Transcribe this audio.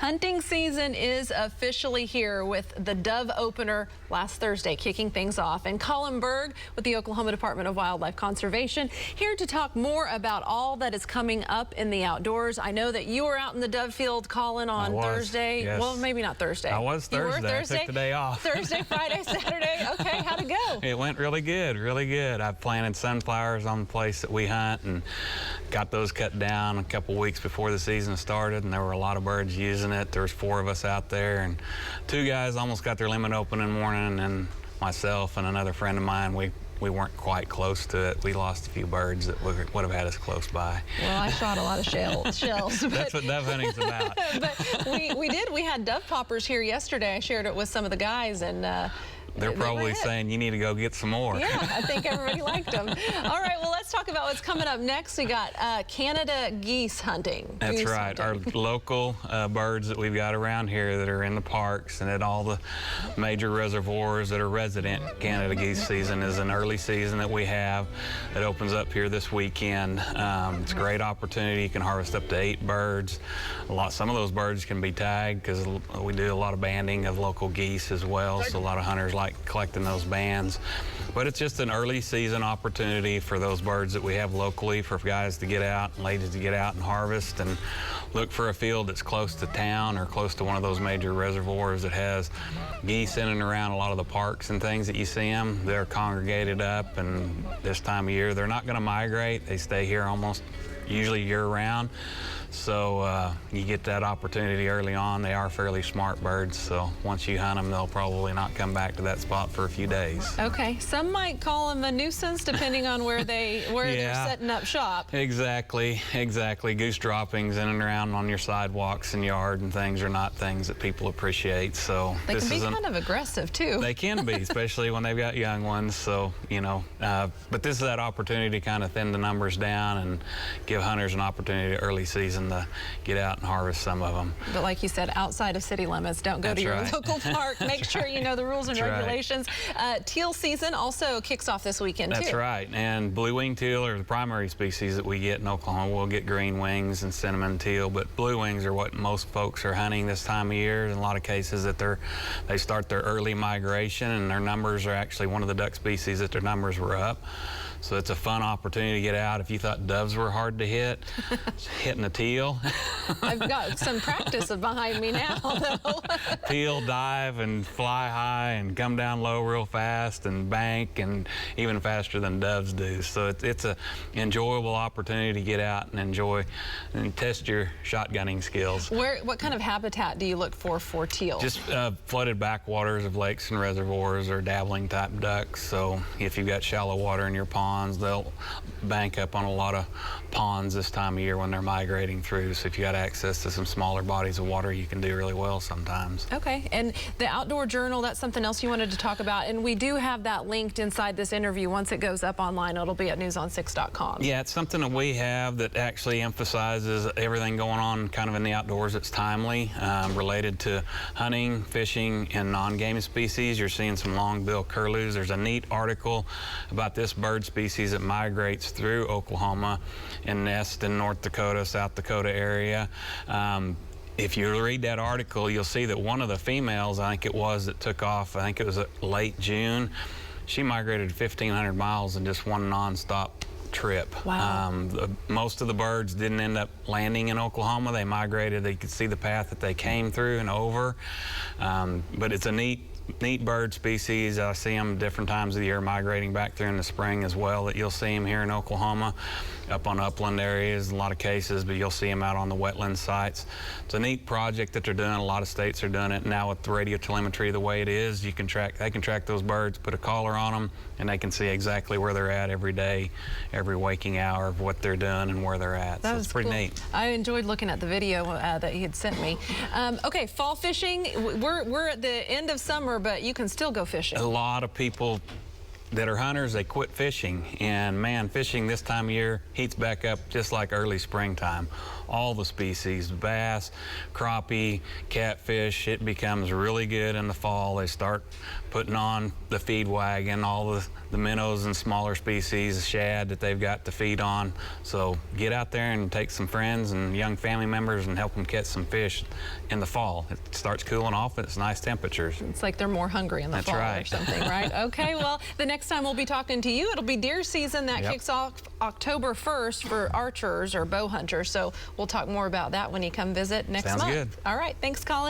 Hunting season is officially here with the dove opener last Thursday kicking things off. And Colin Berg with the Oklahoma Department of Wildlife Conservation here to talk more about all that is coming up in the outdoors. I know that you were out in the dove field, Colin, on Thursday. Yes. Well, maybe not Thursday. I was Thursday. You were Thursday? I took the day off. Thursday, Friday, Saturday. Okay, how'd it go? It went really good, really good. I planted sunflowers on the place that we hunt and got those cut down a couple weeks before the season started, and there were a lot of birds using it. There was 4 of us out there, and 2 guys almost got their limit open in the morning, and myself and another friend of mine, we weren't quite close to it. We lost a few birds that would have had us close by. Well, I shot a lot of shells. That's what dove hunting's about. But we had dove poppers here yesterday. I shared it with some of the guys, and they're probably saying you need to go get some more. Yeah, I think everybody liked them. All right, well, let's talk about what's coming up next. We got Canada geese hunting. That's right. Our local birds that we've got around here that are in the parks and at all the major reservoirs that are resident. Canada geese season is an early season that we have that opens up here this weekend. It's a great opportunity. You can harvest up to 8 birds. Some of those birds can be tagged because we do a lot of banding of local geese as well, so a lot of hunters like collecting those bands. But it's just an early season opportunity for those birds that we have locally for guys to get out and ladies to get out and harvest and look for a field that's close to town or close to one of those major reservoirs that has geese in and around a lot of the parks and things that you see them. They're congregated up, and this time of year they're not going to migrate. They stay here almost usually year-round. So you get that opportunity early on. They are fairly smart birds, so once you hunt them, they'll probably not come back to that spot for a few days. Okay, some might call them a nuisance depending on where they're setting up shop. Exactly. Goose droppings in and around on your sidewalks and yard and things are not things that people appreciate. So they can be kind of aggressive too. They can be, especially when they've got young ones. So but this is that opportunity to kind of thin the numbers down and give hunters an opportunity early season to get out and harvest some of them. But like you said, outside of city limits, don't go to your local park. Make sure you know the rules and regulations. Teal season also kicks off this weekend too. That's right, and blue-winged teal are the primary species that we get in Oklahoma. We'll get green wings and cinnamon teal, but blue wings are what most folks are hunting this time of year. In a lot of cases that they start their early migration, and their numbers are actually one of the duck species that their numbers were up. So it's a fun opportunity to get out. If you thought doves were hard to hit, hitting a teal. I've got some practice behind me now, though. Teal dive and fly high and come down low real fast and bank, and even faster than doves do. So it's an enjoyable opportunity to get out and enjoy and test your shotgunning skills. What kind of habitat do you look for teal? Just flooded backwaters of lakes and reservoirs or dabbling type ducks. So if you've got shallow water in your ponds, they'll bank up on a lot of ponds this time of year when they're migrating through. So if you got access to some smaller bodies of water, you can do really well sometimes. Okay, and the Outdoor Journal, that's something else you wanted to talk about, and we do have that linked inside this interview. Once it goes up online, it'll be at newson6.com. Yeah, it's something that we have that actually emphasizes everything going on kind of in the outdoors that's timely, related to hunting, fishing, and non-game species. You're seeing some long-billed curlews. There's a neat article about this bird species that migrates through Oklahoma and nests in North Dakota, South Dakota area. If you read that article, you'll see that one of the females, I think it was, that took off, I think it was late June, she migrated 1,500 miles in just one nonstop trip. Wow. Most of the birds didn't end up landing in Oklahoma. They migrated. They could see the path that they came through and over. But it's a neat bird species. I see them different times of the year migrating back through in the spring as well, that you'll see them here in Oklahoma, up on upland areas in a lot of cases, but you'll see them out on the wetland sites. It's a neat project that they're doing. A lot of states are doing it now with the radio telemetry the way it is. They can track those birds, put a collar on them, and they can see exactly where they're at every day, every waking hour of what they're doing and where they're at. So it's pretty neat. I enjoyed looking at the video that he had sent me. Okay, fall fishing. We're at the end of summer, but you can still go fishing. A lot of people that are hunters, they quit fishing. And man, fishing this time of year heats back up just like early springtime. All the species, bass, crappie, catfish, it becomes really good in the fall. They start putting on the feed wagon, all the minnows and smaller species, shad that they've got to feed on. So get out there and take some friends and young family members and help them catch some fish in the fall. It starts cooling off, it's nice temperatures. It's like they're more hungry in the fall or something, right? Okay, well, the next time we'll be talking to you, it'll be deer season. That kicks off October 1st for archers or bow hunters. So we'll talk more about that when you come visit next month. Sounds good. All right, thanks, Colin.